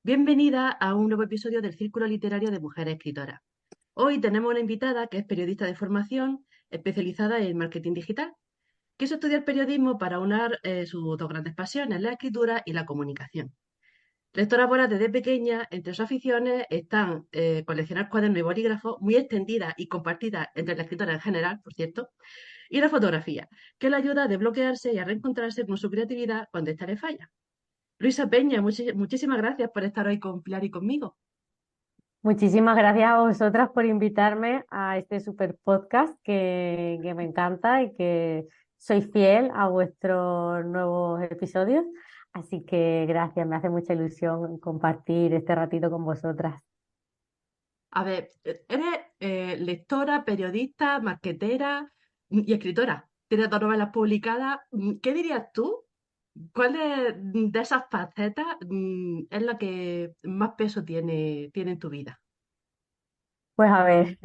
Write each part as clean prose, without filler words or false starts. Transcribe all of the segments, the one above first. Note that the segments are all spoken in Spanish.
Bienvenida a un nuevo episodio del Círculo Literario de Mujeres Escritoras. Hoy tenemos una invitada que es periodista de formación especializada en marketing digital. Quiso estudiar periodismo para unir sus dos grandes pasiones, la escritura y la comunicación. Lectora voraz desde pequeña, entre sus aficiones están coleccionar cuadernos y bolígrafos, muy extendidas y compartidas entre la escritora en general, por cierto, y la fotografía, que le ayuda a desbloquearse y a reencontrarse con su creatividad cuando ésta le falla. Luisa Peña, muchísimas gracias por estar hoy con Pilar y conmigo. Muchísimas gracias a vosotras por invitarme a este super podcast que me encanta y que soy fiel a vuestros nuevos episodios. Así que gracias, me hace mucha ilusión compartir este ratito con vosotras. A ver, eres lectora, periodista, marquetera y escritora. Tienes dos novelas publicadas. ¿Qué dirías tú? ¿Cuál de esas facetas es la que más peso tiene en tu vida? Pues a ver,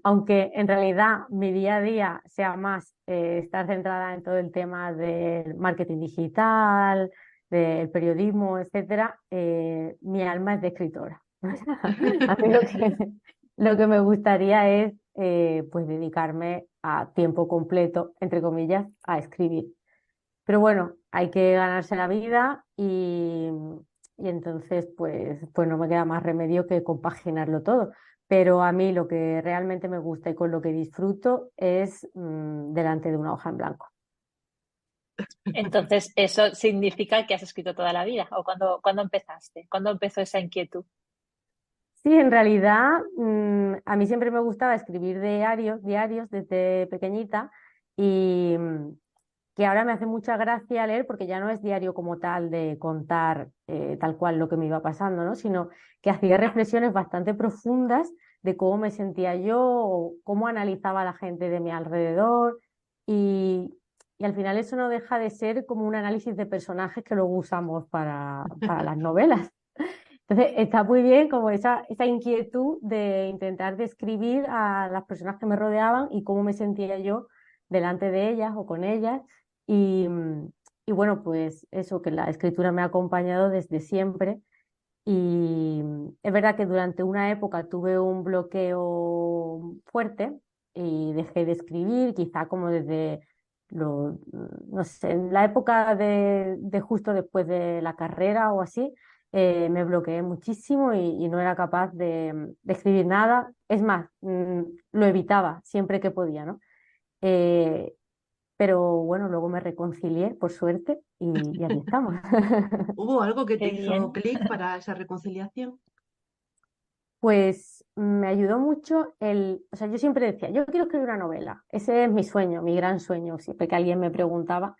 aunque en realidad mi día a día sea más estar centrada en todo el tema del marketing digital, del periodismo, etcétera, mi alma es de escritora. A mí lo que me gustaría es pues dedicarme a tiempo completo, entre comillas, a escribir. Pero bueno, hay que ganarse la vida y entonces pues no me queda más remedio que compaginarlo todo. Pero a mí lo que realmente me gusta y con lo que disfruto es delante de una hoja en blanco. Entonces, ¿eso significa que has escrito toda la vida? ¿O cuándo empezaste? ¿Cuándo empezó esa inquietud? Sí, en realidad a mí siempre me gustaba escribir diarios desde pequeñita y que ahora me hace mucha gracia leer porque ya no es diario como tal de contar tal cual lo que me iba pasando, ¿no? Sino que hacía reflexiones bastante profundas de cómo me sentía yo o cómo analizaba a la gente de mi alrededor y, y al final eso no deja de ser como un análisis de personajes que luego usamos para las novelas. Entonces, está muy bien como esa inquietud de intentar describir a las personas que me rodeaban y cómo me sentía yo delante de ellas o con ellas. Y, y bueno, pues eso, que la escritura me ha acompañado desde siempre. Y es verdad que durante una época tuve un bloqueo fuerte y dejé de escribir, quizá como desde no sé, en la época de justo después de la carrera o así, me bloqueé muchísimo y no era capaz de escribir nada. Es más, lo evitaba siempre que podía, ¿no? Eh, pero bueno, luego me reconcilié, por suerte, y aquí estamos. ¿Hubo algo que te Qué hizo bien. clic para esa reconciliación? Pues me ayudó mucho o sea, yo siempre decía, yo quiero escribir una novela, ese es mi sueño, mi gran sueño, siempre que alguien me preguntaba,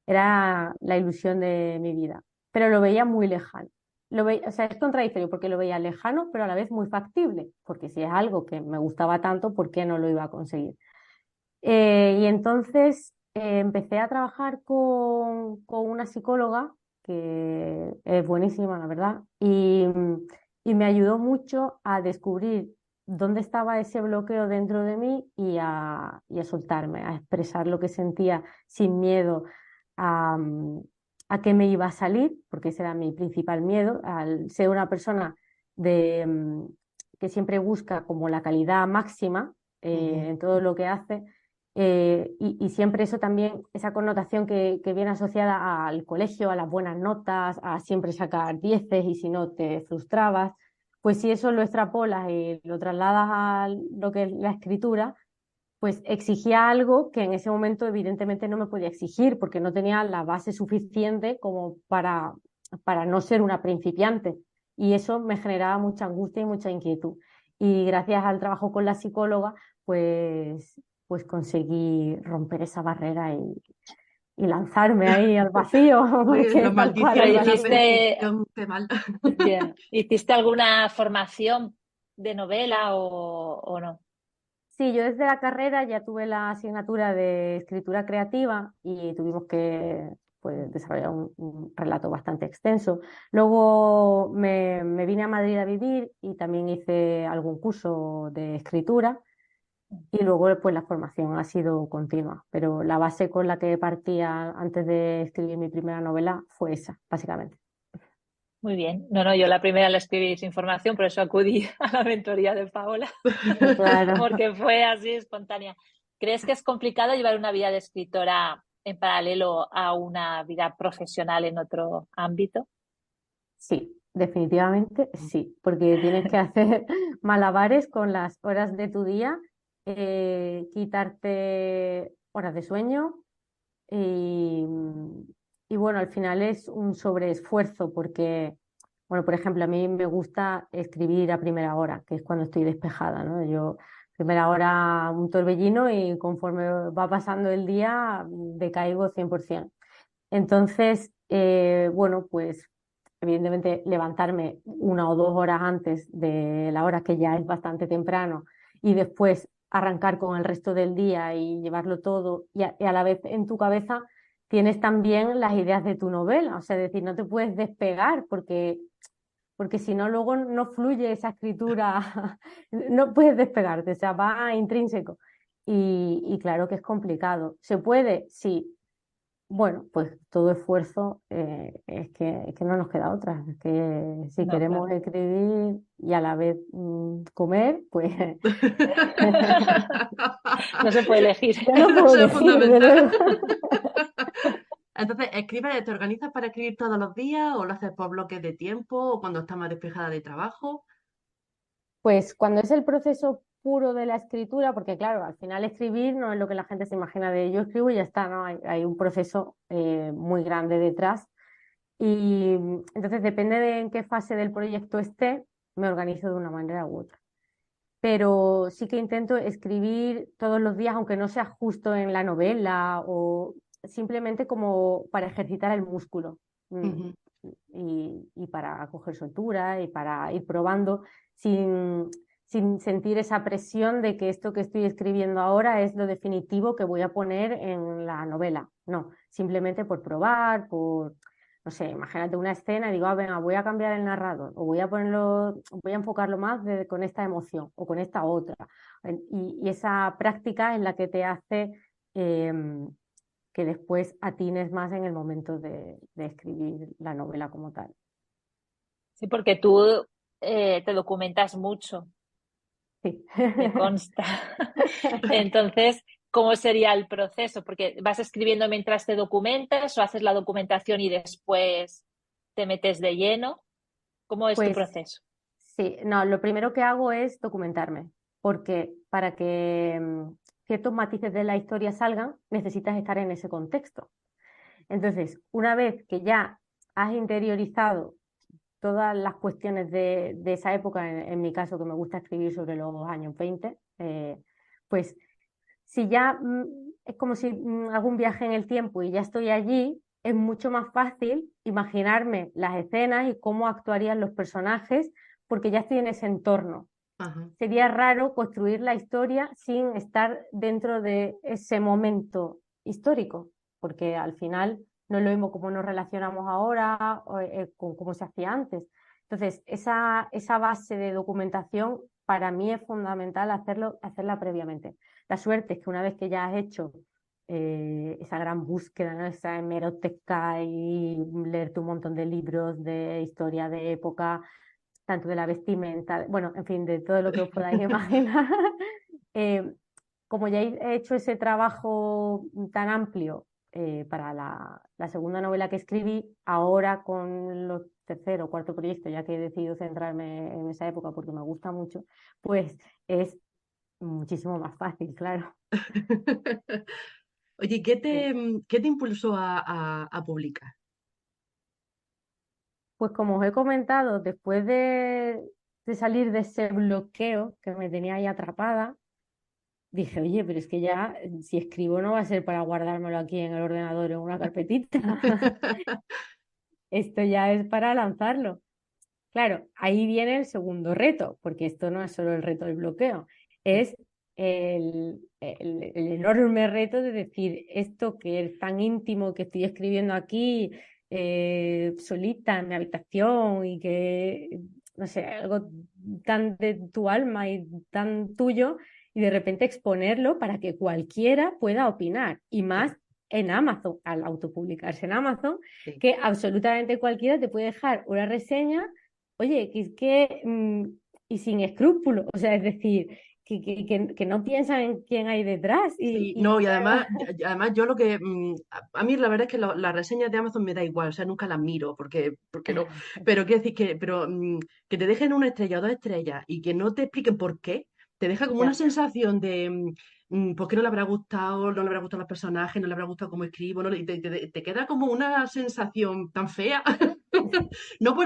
era la ilusión de mi vida, pero lo veía muy lejano. O sea, es contradictorio porque lo veía lejano, pero a la vez muy factible, porque si es algo que me gustaba tanto, ¿por qué no lo iba a conseguir? Y entonces empecé a trabajar con una psicóloga que es buenísima, la verdad, y me ayudó mucho a descubrir dónde estaba ese bloqueo dentro de mí y a soltarme, a expresar lo que sentía sin miedo a, a qué me iba a salir, porque ese era mi principal miedo, al ser una persona que siempre busca como la calidad máxima Ujú. en todo lo que hace y siempre eso también, esa connotación que viene asociada al colegio, a las buenas notas, a siempre sacar dieces y si no te frustrabas, pues si eso lo extrapolas y lo trasladas a lo que es la escritura, pues exigía algo que en ese momento evidentemente no me podía exigir porque no tenía la base suficiente como para no ser una principiante. Y eso me generaba mucha angustia y mucha inquietud. Y gracias al trabajo con la psicóloga, pues conseguí romper esa barrera y lanzarme ahí al vacío, Uy, porque la es tal cual Pero maldición de así. la hiciste, perfección, qué mal. ¿hiciste alguna formación de novela o no? Sí, yo desde la carrera ya tuve la asignatura de escritura creativa y tuvimos que pues, desarrollar un relato bastante extenso. Luego me vine a Madrid a vivir y también hice algún curso de escritura y luego pues la formación ha sido continua, pero la base con la que partía antes de escribir mi primera novela fue esa, básicamente. Muy bien. No, no, yo la primera la escribí sin formación, por eso acudí a la mentoría de Paola, Claro. porque fue así espontánea. ¿Crees que es complicado llevar una vida de escritora en paralelo a una vida profesional en otro ámbito? Sí, definitivamente sí, porque tienes que hacer malabares con las horas de tu día, quitarte horas de sueño y, y bueno, al final es un sobreesfuerzo porque, bueno, por ejemplo, a mí me gusta escribir a primera hora, que es cuando estoy despejada, ¿no? Yo primera hora un torbellino y conforme va pasando el día decaigo 100%. Entonces, bueno, pues evidentemente levantarme 1 o 2 horas antes de la hora que ya es bastante temprano y después arrancar con el resto del día y llevarlo todo y a la vez en tu cabeza tienes también las ideas de tu novela, o sea, es decir, no te puedes despegar porque si no luego no fluye esa escritura, no puedes despegarte, o sea, va intrínseco. Y claro que es complicado. ¿Se puede? Sí, bueno, pues todo esfuerzo es que no nos queda otra. Es que si No, queremos claro. escribir y a la vez comer, pues No se puede elegir. yo no puedo Eso es elegir, desde fundamental. luego. Entonces, ¿escribes, te organizas para escribir todos los días o lo haces por bloques de tiempo o cuando estás más despejada de trabajo? Pues cuando es el proceso puro de la escritura, porque claro, al final escribir no es lo que la gente se imagina de yo escribo y ya está, ¿no? Hay un proceso muy grande detrás. Y entonces depende de en qué fase del proyecto esté, me organizo de una manera u otra. Pero sí que intento escribir todos los días, aunque no sea justo en la novela o simplemente como para ejercitar el músculo mm, Ujú. y para coger soltura y para ir probando sin, sin sentir esa presión de que esto que estoy escribiendo ahora es lo definitivo que voy a poner en la novela. No, simplemente por probar, por no sé, imagínate una escena y digo, ah, venga, voy a cambiar el narrador o voy a ponerlo, voy a enfocarlo más con esta emoción o con esta otra. Y esa práctica es la que te hace eh, que después atines más en el momento de escribir la novela como tal. Sí, porque tú te documentas mucho, Sí. me consta. Entonces, ¿cómo sería el proceso? Porque vas escribiendo mientras te documentas o haces la documentación y después te metes de lleno. ¿Cómo es tu Pues proceso? sí, no, lo primero que hago es documentarme, porque para que ciertos matices de la historia salgan, necesitas estar en ese contexto. Entonces, una vez que ya has interiorizado todas las cuestiones de esa época, en mi caso que me gusta escribir sobre los años 20, pues si ya es como si hago un viaje en el tiempo y ya estoy allí, es mucho más fácil imaginarme las escenas y cómo actuarían los personajes porque ya estoy en ese entorno. Ajá. Sería raro construir la historia sin estar dentro de ese momento histórico, porque al final no es lo mismo cómo nos relacionamos ahora con cómo se hacía antes. Entonces, esa base de documentación para mí es fundamental hacerla previamente. La suerte es que una vez que ya has hecho esa gran búsqueda, ¿no? Esa hemeroteca y leerte un montón de libros de historia de época, tanto de la vestimenta, bueno, en fin, de todo lo que os podáis imaginar. Eh, como ya he hecho ese trabajo tan amplio para la segunda novela que escribí, ahora con los tercero o cuarto proyecto, ya que he decidido centrarme en esa época porque me gusta mucho, pues es muchísimo más fácil, claro. Oye, Sí. ¿qué te impulsó a publicar? Pues como os he comentado, después de salir de ese bloqueo que me tenía ahí atrapada, dije, oye, pero es que ya si escribo no va a ser para guardármelo aquí en el ordenador en una carpetita. Esto ya es para lanzarlo. Claro, ahí viene el segundo reto, porque esto no es solo el reto del bloqueo, es el enorme reto de decir esto que es tan íntimo que estoy escribiendo aquí solita en mi habitación y que, no sé, algo tan de tu alma y tan tuyo, y de repente exponerlo para que cualquiera pueda opinar, y más en Amazon, al autopublicarse en Amazon, Sí. que absolutamente cualquiera te puede dejar una reseña, oye, y sin escrúpulos, o sea, es decir, que no piensan en quién hay detrás. Sí, Y no, y claro, además yo lo que, a mí la verdad es que las reseñas de Amazon me da igual, o sea, nunca las miro, porque no, pero quiero decir que te dejen una estrella o dos estrellas y que no te expliquen por qué, te deja como una ya, sensación de, por qué no le habrá gustado, no le habrá gustado los personajes, no le habrá gustado cómo escribo, no, y te queda como una sensación tan fea, no por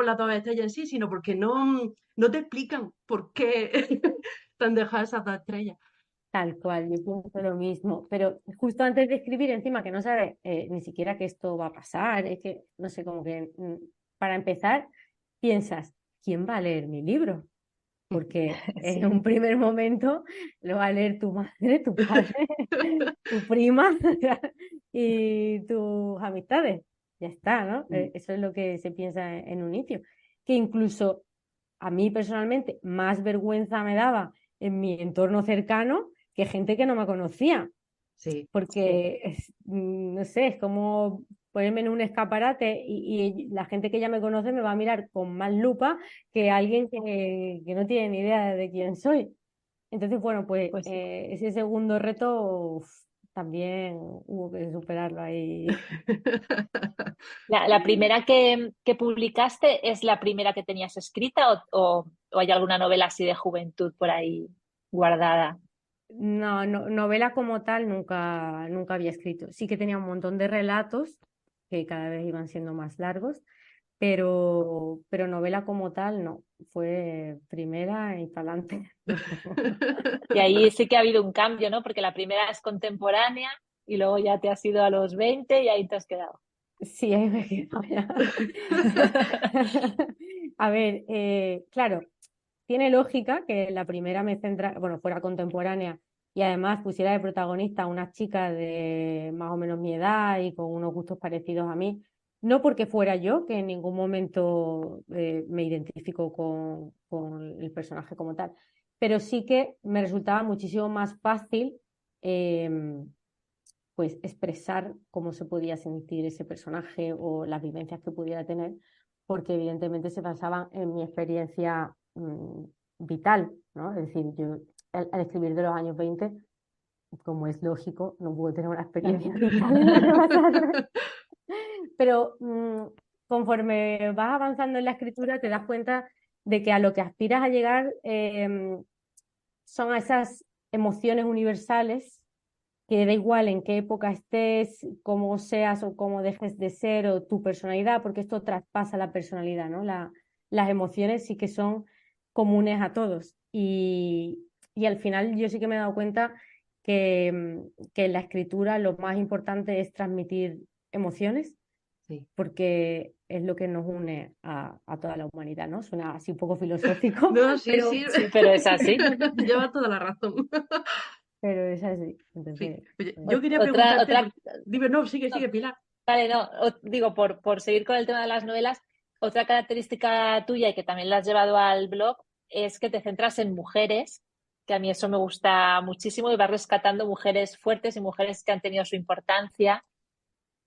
las dos estrellas en sí, sino porque no te explican por qué te han dejado esas dos estrellas. tal cual, yo pienso lo mismo, pero justo antes de escribir, encima que no sabes ni siquiera que esto va a pasar, es que, no sé, como que para empezar, piensas, ¿quién va a leer mi libro? Porque en Sí. un primer momento lo va a leer tu madre, tu padre, tu prima y tus amistades. Ya está, ¿no? Eso es lo que se piensa en un inicio. Que incluso a mí personalmente más vergüenza me daba en mi entorno cercano que gente que no me conocía, Sí. Sí. porque no sé, es como ponerme en un escaparate y la gente que ya me conoce me va a mirar con más lupa que alguien que no tiene ni idea de quién soy. Entonces, bueno, pues Pues sí. ese segundo reto también hubo que superarlo ahí. La primera que publicaste es la primera que tenías escrita o hay alguna novela así de juventud por ahí guardada? No, novela como tal nunca había escrito. Sí que tenía un montón de relatos que cada vez iban siendo más largos, pero novela como tal no. Fue primera y para adelante. Y ahí sí que ha habido un cambio, ¿no? Porque la primera es contemporánea y luego ya te has ido a los 20 y ahí te has quedado. Sí, ahí me quedo ya. A ver, claro, tiene lógica que la primera bueno, fuera contemporánea y además pusiera de protagonista a una chica de más o menos mi edad y con unos gustos parecidos a mí. No porque fuera yo, que en ningún momento me identifico con el personaje como tal, pero sí que me resultaba muchísimo más fácil pues expresar cómo se podía sentir ese personaje o las vivencias que pudiera tener, porque evidentemente se basaban en mi experiencia vital, ¿no? Es decir, yo al escribir de los años 20, como es lógico, no puedo tener una experiencia vital en la que basarme. Pero conforme vas avanzando en la escritura, te das cuenta de que a lo que aspiras a llegar son a esas emociones universales que da igual en qué época estés, cómo seas o cómo dejes de ser o tu personalidad, porque esto traspasa la personalidad, ¿no? Las emociones sí que son comunes a todos. Y al final yo sí que me he dado cuenta que en la escritura lo más importante es transmitir emociones, Sí. porque es lo que nos une a toda la humanidad, ¿no? Suena así un poco filosófico, No, sí, pero, sí. Sí, pero es así. Lleva toda la razón. pero es así. Sí. Entonces, Oye, bueno. yo quería Otra, preguntarte, otra, dime, no, sigue, no, sigue, Pilar. vale, no, digo, por seguir con el tema de las novelas, otra característica tuya y que también la has llevado al blog es que te centras en mujeres, que a mí eso me gusta muchísimo y vas rescatando mujeres fuertes y mujeres que han tenido su importancia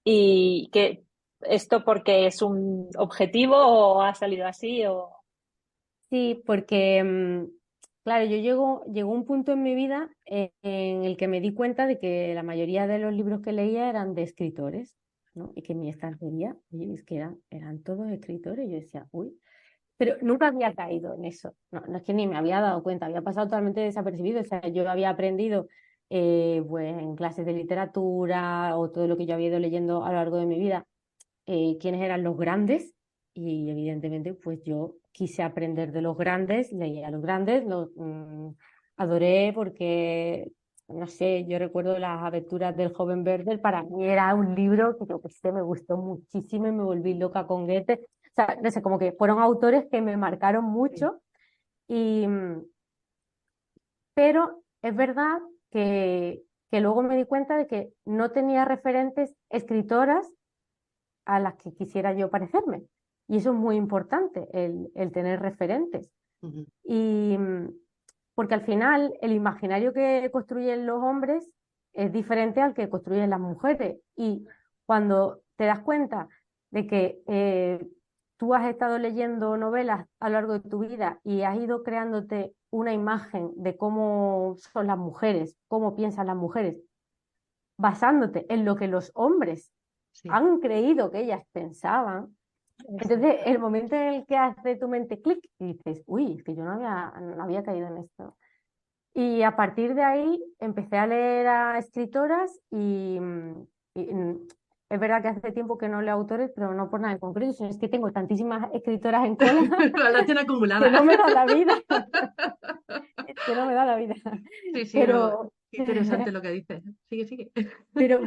y que esto porque es un objetivo o ha salido así o... Sí, porque, claro, llegó un punto en mi vida en el que me di cuenta de que la mayoría de los libros que leía eran de escritores, ¿no? Y que mi estantería, oye, es que eran todos escritores. Yo decía, uy, pero nunca había caído en eso. No, no es que ni me había dado cuenta, había pasado totalmente desapercibido. O sea, yo había aprendido pues, en clases de literatura o todo lo que yo había ido leyendo a lo largo de mi vida quiénes eran los grandes y evidentemente pues yo quise aprender de los grandes, leí a los grandes, adoré porque, no sé, yo recuerdo las aventuras del joven Werther, para mí era un libro que yo que sé, me gustó muchísimo y me volví loca con Goethe. O sea, no sé, como que fueron autores que me marcaron Sí. mucho y, pero es verdad que luego me di cuenta de que no tenía referentes escritoras a las que quisiera yo parecerme. Y eso es muy importante, el tener referentes. Ujú. Y porque al final el imaginario que construyen los hombres es diferente al que construyen las mujeres. Y cuando te das cuenta de que tú has estado leyendo novelas a lo largo de tu vida y has ido creándote una imagen de cómo son las mujeres, cómo piensan las mujeres, basándote en lo que los hombres Sí, han creído que ellas pensaban, entonces el momento en el que hace tu mente clic y dices, uy, es que yo no había caído en esto. Y a partir de ahí empecé a leer a escritoras y es verdad que hace tiempo que no leo autores, pero no por nada en concreto, sino es que tengo tantísimas escritoras en cola la tiene que acumulada. no me da la vida, es que no me da la vida. Sí, sí, no, Pero, qué interesante lo que dices. Sigue, sigue. pero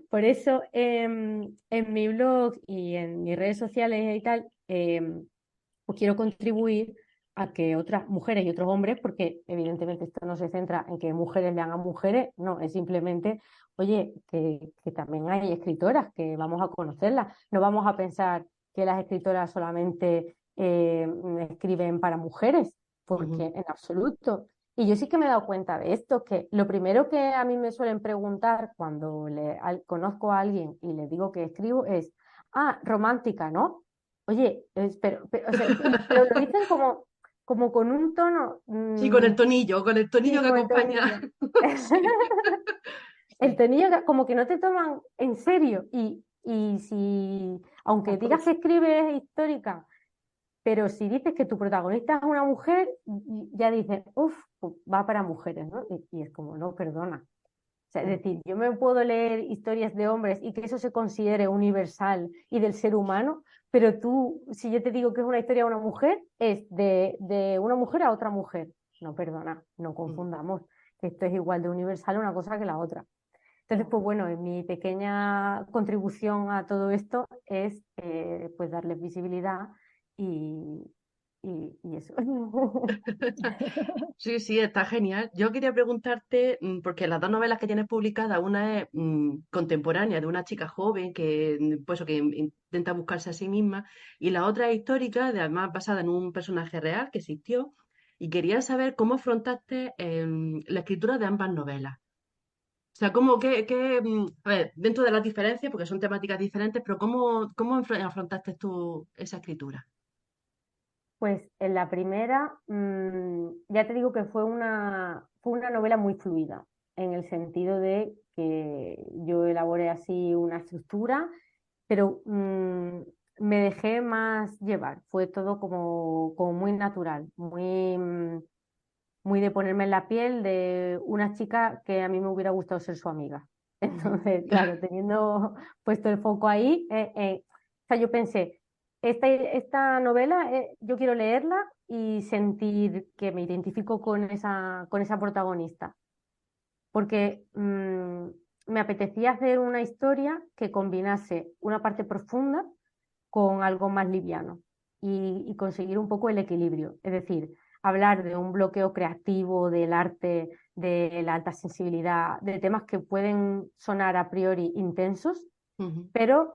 por eso en mi blog y en mis redes sociales y tal, pues quiero contribuir a que otras mujeres y otros hombres, porque evidentemente esto no se centra en que mujeres lean a mujeres, no, es simplemente, oye, que también hay escritoras, que vamos a conocerlas, no vamos a pensar que las escritoras solamente escriben para mujeres, porque Ujú. en absoluto. Y yo sí que me he dado cuenta de esto, que lo primero que a mí me suelen preguntar cuando conozco a alguien y les digo que escribo es, ah, romántica, ¿no? Oye, o sea, pero lo dicen como con un tono, Sí, con el tonillo sí, que con el acompaña. tonillo. Sí, El sí, tonillo como que no te toman en serio. Y si, aunque digas que atroz. escribes histórica, pero si dices que tu protagonista es una mujer, ya dices, uff, va para mujeres, ¿no? Y es como, no, perdona. O sea, es Mm, decir, yo me puedo leer historias de hombres y que eso se considere universal y del ser humano, pero tú, si yo te digo que es una historia de una mujer, es de una mujer a otra mujer. No, perdona, no mm. confundamos, que esto es igual de universal una cosa que la otra. Entonces, pues bueno, mi pequeña contribución a todo esto es pues darles visibilidad y, y eso. Sí, sí, está genial. Yo quería preguntarte, porque las dos novelas que tienes publicadas, una es contemporánea de una chica joven que, pues, que intenta buscarse a sí misma, y la otra es histórica, además basada en un personaje real que existió, y quería saber cómo afrontaste la escritura de ambas novelas. O sea, a ver, dentro de las diferencias, porque son temáticas diferentes, pero cómo afrontaste tú esa escritura? Pues en la primera, ya te digo que fue una novela muy fluida, en el sentido de que yo elaboré así una estructura, pero me dejé más llevar, fue todo como muy natural, muy de ponerme en la piel de una chica que a mí me hubiera gustado ser su amiga. Ujú. Entonces, claro, teniendo puesto el foco ahí, o sea, yo pensé, esta novela yo quiero leerla y sentir que me identifico con esa protagonista, porque me apetecía hacer una historia que combinase una parte profunda con algo más liviano y conseguir un poco el equilibrio. Es decir, hablar de un bloqueo creativo, del arte, de la alta sensibilidad, de temas que pueden sonar a priori intensos, Ujú. pero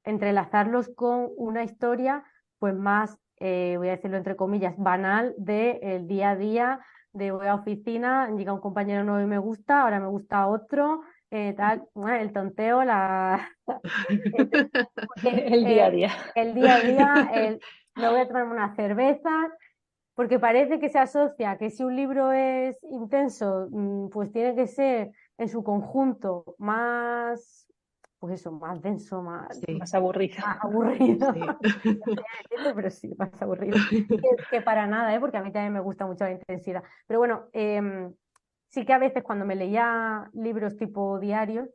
entrelazarlos con una historia pues más, voy a decirlo entre comillas, banal del día a día, de voy a oficina, llega un compañero nuevo y me gusta, ahora me gusta otro, tal, bueno, el tonteo, porque El día a día. el día a día, me voy a tomarme una cerveza, porque parece que se asocia que si un libro es intenso, pues tiene que ser en su conjunto más, pues eso, más denso, Sí, Más aburrido. más aburrido. sí. Decirlo, pero sí, más aburrido. Que para nada, ¿eh? Porque a mí también me gusta mucho la intensidad. Pero bueno, sí que a veces cuando me leía libros tipo diarios,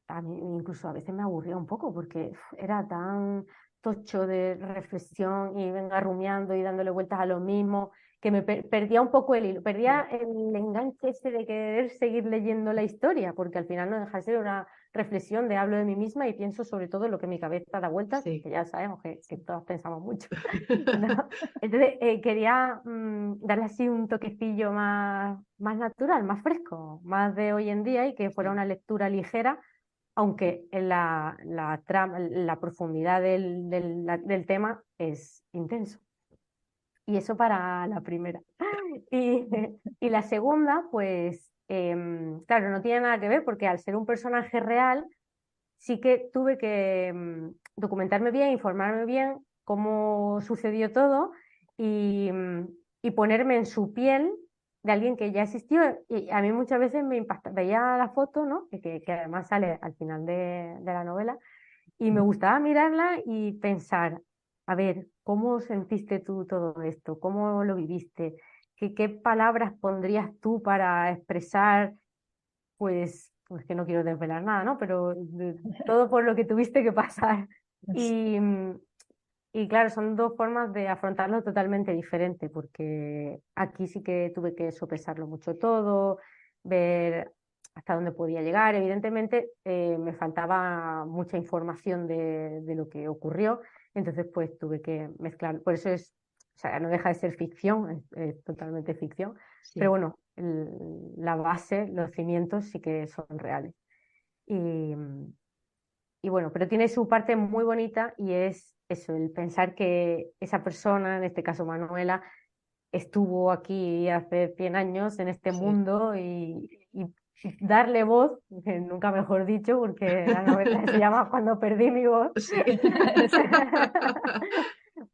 a mí incluso a veces me aburría un poco porque era tan tocho de reflexión y venga rumiando y dándole vueltas a lo mismo, que perdía un poco el hilo, perdía el enganche ese de querer seguir leyendo la historia, porque al final no deja de ser una reflexión de hablo de mí misma y pienso sobre todo en lo que mi cabeza da vueltas, Sí. que ya sabemos que todos pensamos mucho. ¿No? Entonces quería darle así un toquecillo más natural, más fresco, más de hoy en día y que fuera Sí. una lectura ligera aunque en la trama, la profundidad del tema es intenso. Y eso para la primera. Y, y la segunda, pues claro, no tiene nada que ver porque al ser un personaje real, sí que tuve que documentarme bien, informarme bien cómo sucedió todo y ponerme en su piel de alguien que ya existió. Y a mí muchas veces me impacta, veía la foto, ¿no? Que además sale al final de la novela, y me gustaba mirarla y pensar, a ver, ¿cómo sentiste tú todo esto? ¿Cómo lo viviste? ¿Qué palabras pondrías tú para expresar, pues que no quiero desvelar nada, ¿no? Pero todo por lo que tuviste que pasar. Y, y claro, son dos formas de afrontarlo totalmente diferentes, porque aquí sí que tuve que sopesarlo mucho todo, ver hasta dónde podía llegar. Evidentemente, me faltaba mucha información de lo que ocurrió, entonces pues tuve que mezclar. Por eso o sea, no deja de ser ficción, es totalmente ficción, pero Sí, bueno, la base, los cimientos sí que son reales. Y, y bueno, pero tiene su parte muy bonita y es eso, el pensar que esa persona, en este caso Manuela, estuvo aquí hace 100 años en este sí. mundo y darle voz, que nunca mejor dicho, porque la novela se llama Cuando perdí mi voz, Sí.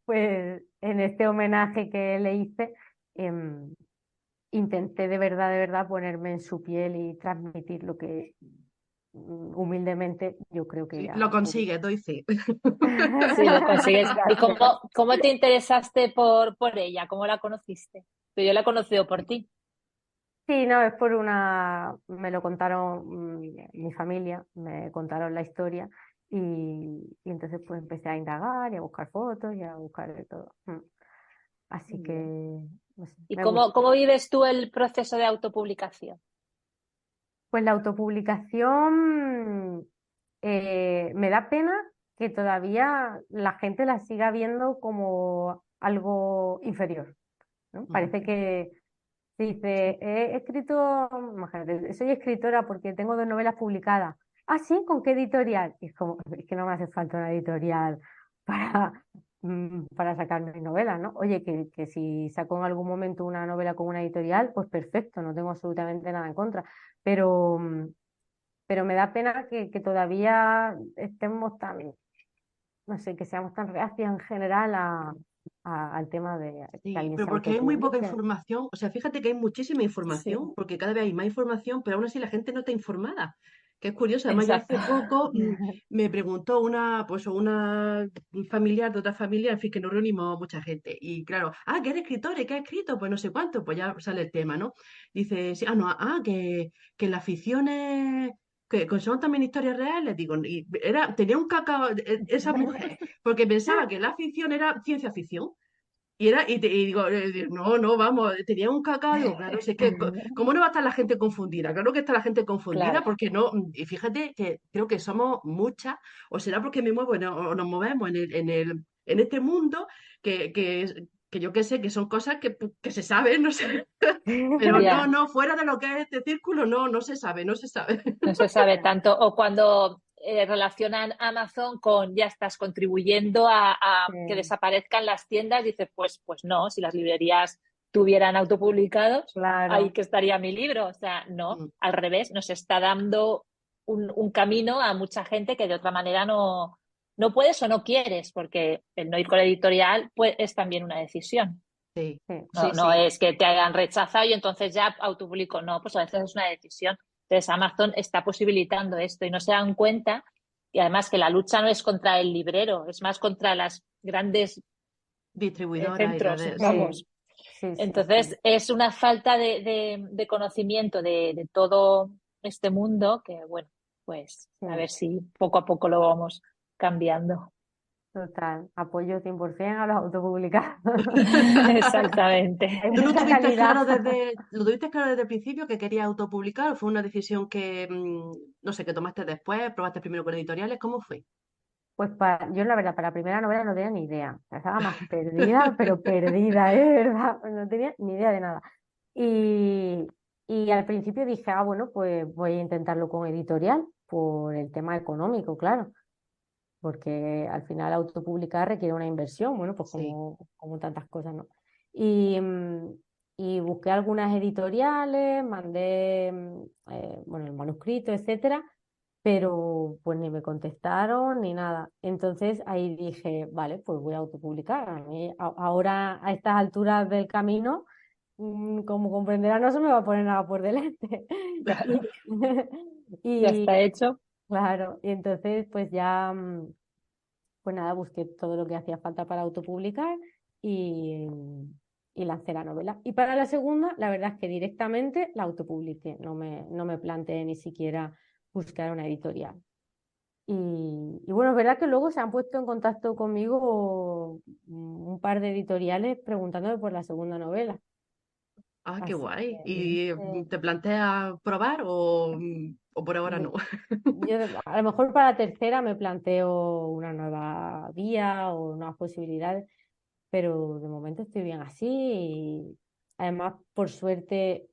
pues en este homenaje que le hice, em, intenté de verdad ponerme en su piel y transmitir lo que humildemente yo creo que Sí, ella lo pudo. consigues, doy fe. Sí, lo consigues. ¿Y Gracias. cómo te interesaste por ella? ¿Cómo la conociste? Pero yo la he conocido por ti. Sí, no, es por me lo contaron mi familia, me contaron la historia y entonces pues empecé a indagar y a buscar fotos y a buscar de todo. Así Muy que, bien. no sé, ¿Y me gusta. cómo vives tú el proceso de autopublicación? Pues la autopublicación me da pena que todavía la gente la siga viendo como algo inferior, ¿no? Mm. Parece que se dice, he escrito, imagínate, soy escritora porque tengo 2 novelas publicadas. Ah, sí, ¿con qué editorial? Y es como, es que no me hace falta una editorial para, para sacar mis novelas, ¿no? Oye, que si saco en algún momento una novela con una editorial, pues perfecto, no tengo absolutamente nada en contra. Pero, pero me da pena que todavía estemos tan, no sé, que seamos tan reacios en general al tema de que Sí, alguien pero se porque hay muy poca autopublique. información. O sea, fíjate que hay muchísima Sí, información, porque cada vez hay más información, pero aún así la gente no está informada. Que es curioso. Además, yo exacto. hace poco me preguntó una familiar de otra familia, en fin, que nos reunimos mucha gente. Y claro, que eres escritor y que has escrito, pues no sé cuánto, pues ya sale el tema, ¿no? Dice, sí, no, que las ficciones, que son también historias reales. Digo, tenía un cacao esa mujer, porque pensaba que la ficción era ciencia ficción. Y digo, no, no, vamos, tenía un cacao, digo, claro, sé que, ¿cómo no va a estar la gente confundida? Claro que está la gente confundida, Claro. porque no, y fíjate que creo que somos muchas, o será porque me muevo, o nos movemos en este mundo, que yo qué sé, que son cosas que se saben, no sé, pero no, Ya, no, fuera de lo que es este círculo, no, no se sabe, no se sabe. no se sabe tanto. O cuando relacionan Amazon con ya estás contribuyendo a que Sí, desaparezcan las tiendas, dices, pues no, si las librerías tuvieran autopublicados, ahí claro. que estaría mi libro. O sea, no, Mm, al revés, nos está dando un camino a mucha gente que de otra manera no puedes o no quieres, porque el no ir con la editorial pues, es también una decisión. sí, Sí. sí, No sí, es que te hayan rechazado y entonces ya autopublico. No, pues a veces es una decisión. Entonces Amazon está posibilitando esto y no se dan cuenta. Y además que la lucha no es contra el librero, es más contra las grandes distribuidora y centros, redes, sí. Sí, vamos. sí, sí, sí. Entonces es una falta de conocimiento de todo este mundo que, bueno, pues Sí, a ver si poco a poco lo vamos cambiando. total. Apoyo 100% a los autopublicados. Exactamente. Hay ¿Tú no mucha tuviste calidad. lo tuviste claro desde el principio que querías autopublicar o fue una decisión que, no sé, que tomaste después, probaste primero con editoriales? ¿Cómo fue? Pues yo la verdad, para la primera novela no tenía ni idea. O sea, estaba más perdida, pero perdida, ¿eh? ¿Verdad? No tenía ni idea de nada. Y, y al principio dije, bueno, pues voy a intentarlo con editorial por el tema económico, claro. Porque al final autopublicar requiere una inversión, bueno, pues Sí, como tantas cosas, ¿no? Y, y busqué algunas editoriales, mandé bueno, el manuscrito, etcétera, pero pues ni me contestaron ni nada. Entonces ahí dije, vale, pues voy a autopublicar. A mí, ahora a estas alturas del camino, como comprenderá, no se me va a poner nada por delante. Claro, ya Y está hecho. claro, y entonces pues ya, pues nada, busqué todo lo que hacía falta para autopublicar y, y lancé la novela. Y para la segunda, la verdad es que directamente la autopubliqué, no me planteé ni siquiera buscar una editorial. Y bueno, es verdad que luego se han puesto en contacto conmigo un par de editoriales preguntándome por la segunda novela. Ah, qué Así guay. ¿Y que te planteas probar o por ahora no? me- yo a lo mejor para la tercera me planteo una nueva vía o nuevas posibilidades, pero de momento estoy bien así y además, por suerte,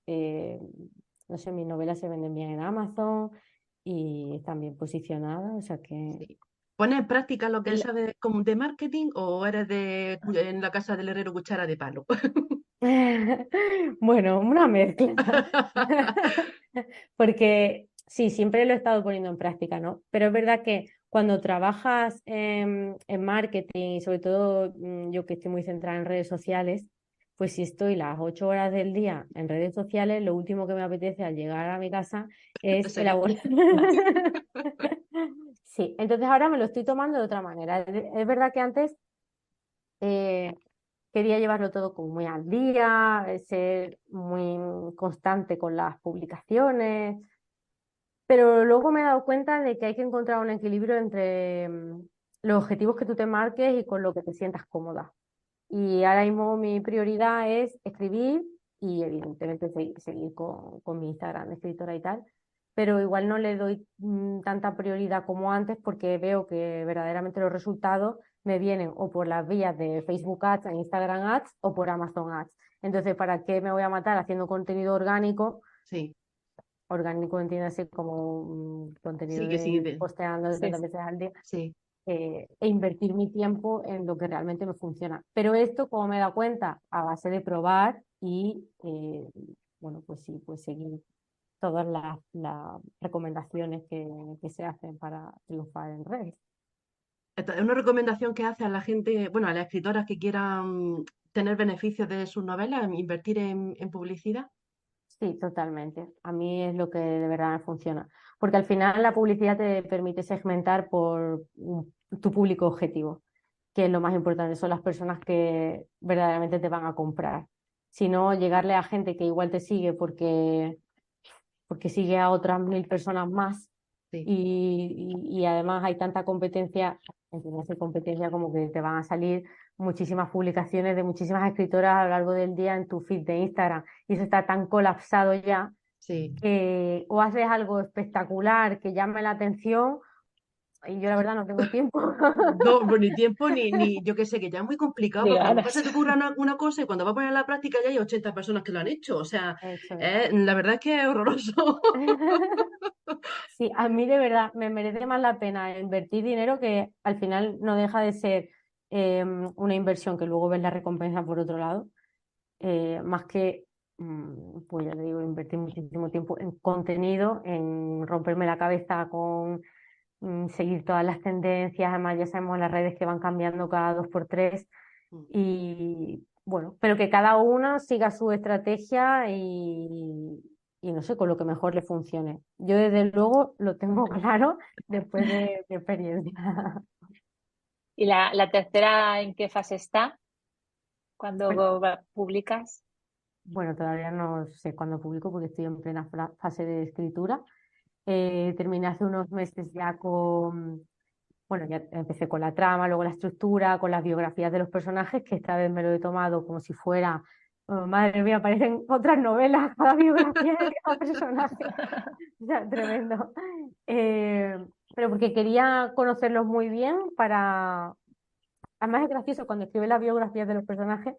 no sé, mis novelas se venden bien en Amazon y están bien posicionadas, o sea que... Sí. ¿Pones en práctica lo que y sabes como de marketing o eres en la casa del herrero cuchara de palo? Bueno, una mezcla. Porque sí, siempre lo he estado poniendo en práctica, ¿no? Pero es verdad que cuando trabajas en marketing y sobre todo yo que estoy muy centrada en redes sociales, pues si estoy las 8 horas del día en redes sociales, lo último que me apetece al llegar a mi casa es Seguir. elaborar. Sí, entonces ahora me lo estoy tomando de otra manera. Es verdad que antes eh, quería llevarlo todo como muy al día, ser muy constante con las publicaciones, pero luego me he dado cuenta de que hay que encontrar un equilibrio entre los objetivos que tú te marques y con lo que te sientas cómoda. Y ahora mismo mi prioridad es escribir y evidentemente seguir con mi Instagram de escritora y tal, pero igual no le doy tanta prioridad como antes porque veo que verdaderamente los resultados me vienen o por las vías de Facebook Ads, Instagram Ads o por Amazon Ads. Entonces, ¿para qué me voy a matar haciendo contenido orgánico? Sí, Orgánico entiéndase como contenido sí, que de sí, ir posteando Sí, tantas veces al día sí. e invertir mi tiempo en lo que realmente me funciona. Pero esto, como me he dado cuenta, a base de probar y, bueno, pues sí, pues seguir todas las recomendaciones que se hacen para triunfar en redes. Es una recomendación que hace a la gente, bueno, a las escritoras que quieran tener beneficios de sus novelas, invertir en publicidad. Sí, totalmente. A mí es lo que de verdad me funciona. Porque al final la publicidad te permite segmentar por tu público objetivo, que es lo más importante, son las personas que verdaderamente te van a comprar. Si no, llegarle a gente que igual te sigue porque sigue a otras 1000 personas más Sí, y además hay tanta competencia, entiendes, competencia como que te van a salir muchísimas publicaciones de muchísimas escritoras a lo largo del día en tu feed de Instagram y eso está tan colapsado ya sí. que o haces algo espectacular que llame la atención y yo la verdad no tengo tiempo. No, pues ni tiempo ni yo qué sé, que ya es muy complicado de porque a lo mejor se ganas. te ocurra una cosa y cuando vas a poner en la práctica ya hay 80 personas que lo han hecho. O sea, Eso es. la verdad es que es horroroso. Sí, a mí de verdad me merece más la pena invertir dinero que al final no deja de ser una inversión que luego ves la recompensa por otro lado, más que, pues ya te digo, invertir muchísimo tiempo en contenido, en romperme la cabeza con seguir todas las tendencias, además ya sabemos las redes que van cambiando cada 2 por 3 y bueno, pero que cada uno siga su estrategia y no sé, con lo que mejor le funcione. Yo desde luego lo tengo claro después de experiencia. ¿Y la tercera en qué fase está cuando Bueno, publicas? bueno, todavía no sé cuándo publico porque estoy en plena fase de escritura. Terminé hace unos meses ya bueno, ya empecé con la trama, luego la estructura, con las biografías de los personajes, que esta vez me lo he tomado como si fuera, oh, madre mía, parecen otras novelas, cada biografía de cada personaje. O sea, tremendo. Pero porque quería conocerlos muy bien para... Además es gracioso cuando escribes las biografías de los personajes,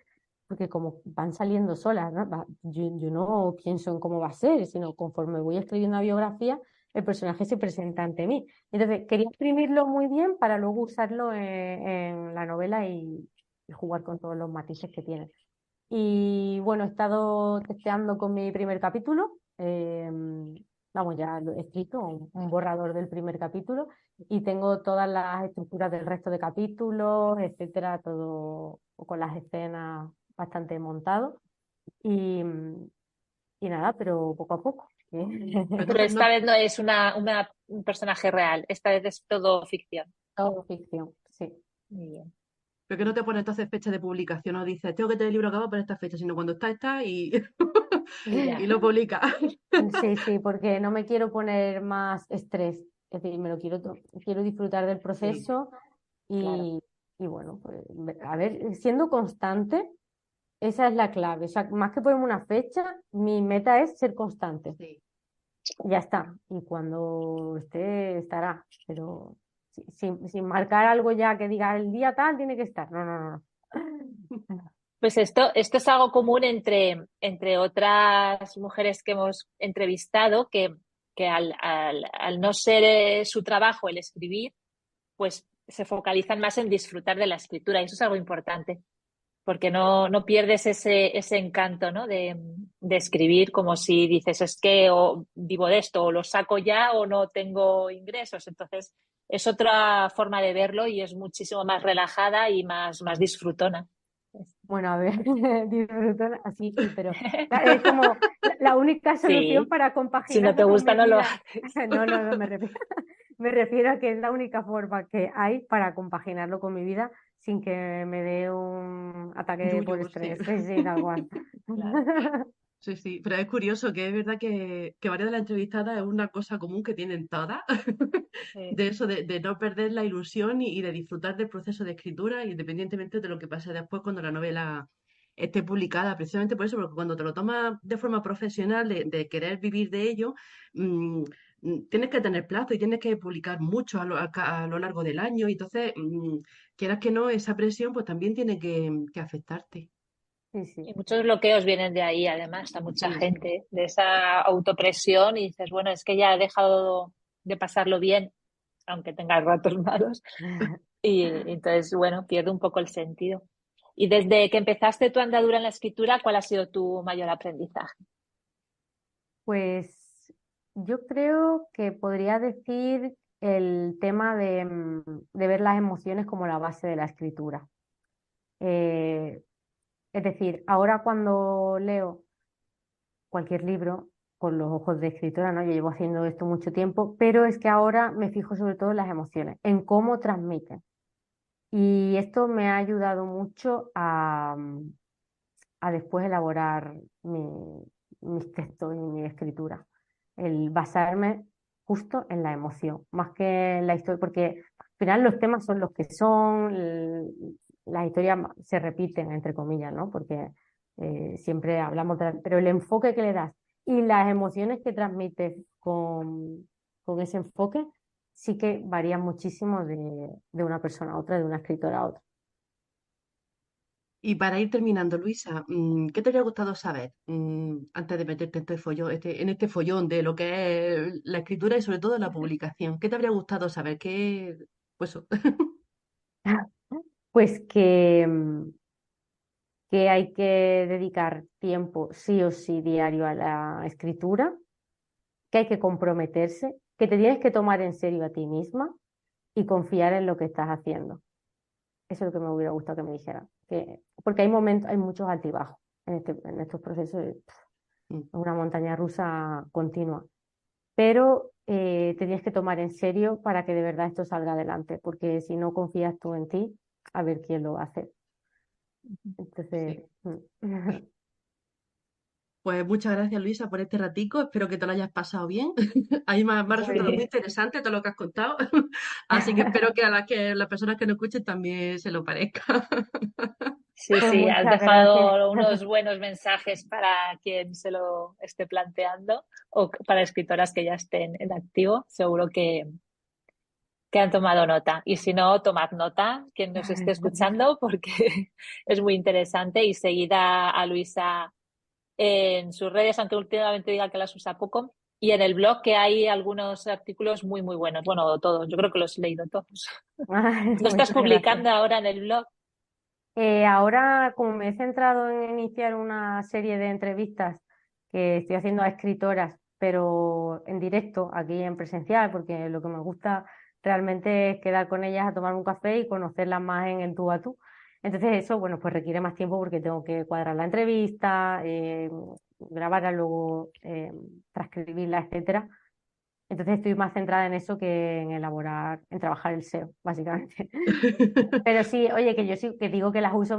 porque como van saliendo solas, ¿no? Yo no pienso en cómo va a ser, sino conforme voy escribiendo una biografía, el personaje se presenta ante mí. Entonces, quería escribirlo muy bien para luego usarlo en la novela y jugar con todos los matices que tiene. Y bueno, he estado testeando con mi primer capítulo. Vamos, ya lo he escrito, un borrador del primer capítulo. Y tengo todas las estructuras del resto de capítulos, etcétera, todo con las escenas bastante montado. Y, y nada, pero poco a poco. Pero Pero entonces esta no, vez no es un personaje real, esta vez es todo ficción. Todo ficción, sí. Muy bien. pero que no te pone entonces fecha de publicación, no dices, tengo que tener el libro acabado para esta fecha, sino cuando está y, Y y ya, lo publica. Sí, sí, porque no me quiero poner más estrés. Es decir, me lo quiero disfrutar del Sí, proceso claro. y bueno, pues, a ver, siendo constante, esa es la clave. O sea, más que ponerme una fecha, mi meta es ser constante. sí. Ya está. Y cuando esté, estará. Pero sin marcar algo ya que diga el día tal tiene que estar. No, no, no. No. Pues esto es algo común entre otras mujeres que hemos entrevistado, que al no ser su trabajo el escribir, pues se focalizan más en disfrutar de la escritura y eso es algo importante, porque no pierdes ese encanto, ¿no? de escribir como si dices, es que o vivo de esto, o lo saco ya o no tengo ingresos. Entonces es otra forma de verlo y es muchísimo más relajada y más disfrutona. Bueno, a ver, disfruto así, sí, pero claro, es como la única solución Sí, para si no te compaginarlo con gusta mi no lo vida. haces. No, no, no, me refiero a que es la única forma que hay para compaginarlo con mi vida sin que me dé un ataque por Yuyu, sí. estrés. Sí, sí, tal cual. Claro, Sí, sí, pero es curioso que es verdad que varias de las entrevistadas es una cosa común que tienen todas, sí. de eso, de no perder la ilusión y de disfrutar del proceso de escritura, independientemente de lo que pase después cuando la novela esté publicada, precisamente por eso, porque cuando te lo tomas de forma profesional, de querer vivir de ello, mm, tienes que tener plazo y tienes que publicar mucho a lo largo del año, y entonces, quieras que no, esa presión pues también tiene que afectarte. Sí, sí, Y muchos bloqueos vienen de ahí, además, a mucha Sí. gente, de esa autopresión y dices, bueno, es que ya he dejado de pasarlo bien, aunque tengas ratos malos, y entonces, bueno, pierde un poco el sentido. Y desde que empezaste tu andadura en la escritura, ¿cuál ha sido tu mayor aprendizaje? pues yo creo que podría decir el tema de ver las emociones como la base de la escritura. Eh, Es decir, ahora cuando leo cualquier libro con los ojos de escritora, ¿no? Yo llevo haciendo esto mucho tiempo, pero es que ahora me fijo sobre todo en las emociones, en cómo transmiten. Y esto me ha ayudado mucho a después elaborar mis textos y mi escritura. El basarme justo en la emoción, más que en la historia, porque al final los temas son los que son, las historias se repiten, entre comillas, ¿no? Porque siempre hablamos pero el enfoque que le das y las emociones que transmites con ese enfoque sí que varían muchísimo de una persona a otra, de una escritora a otra. Y para ir terminando, Luisa, ¿qué te habría gustado saber antes de meterte en en este follón de lo que es la escritura y sobre todo la publicación? ¿Qué te habría gustado saber? Pues, eso. Pues que hay que dedicar tiempo sí o sí diario a la escritura, que hay que comprometerse, que te tienes que tomar en serio a ti misma y confiar en lo que estás haciendo. Eso es lo que me hubiera gustado que me dijeran. Porque hay momentos, hay muchos altibajos en estos procesos, es Mm. una montaña rusa continua. Pero te tienes que tomar en serio para que de verdad esto salga adelante, porque si no confías tú en ti, a ver quién lo va a hacer. Entonces, Sí. Pues muchas gracias, Luisa, por este ratico. Espero que te lo hayas pasado bien. A mí me ha muy resultado muy Sí. bien. interesante todo lo que has contado. Así que espero que que las personas que nos escuchen también se lo parezca. Sí, Pues sí, has muchas gracias. dejado unos buenos mensajes para quien se lo esté planteando o para escritoras que ya estén en activo. Seguro que han tomado nota. Y si no, tomad nota, quien nos esté escuchando, porque es muy interesante y seguid a Luisa en sus redes, aunque últimamente diga que las usa poco, y en el blog que hay algunos artículos muy, muy buenos. Bueno, todos, yo creo que los he leído todos. ¿No estás Muchas gracias. publicando ahora en el blog? Ahora, como me he centrado en iniciar una serie de entrevistas que estoy haciendo a escritoras, pero en directo, aquí en presencial, porque lo que me gusta realmente es quedar con ellas a tomar un café y conocerlas más en el tú a tú. Entonces eso, bueno, pues requiere más tiempo porque tengo que cuadrar la entrevista, grabarla, luego transcribirla, etcétera. Entonces estoy más centrada en eso que en elaborar, en trabajar el SEO, básicamente. Pero sí, oye, que yo sí que digo que las uso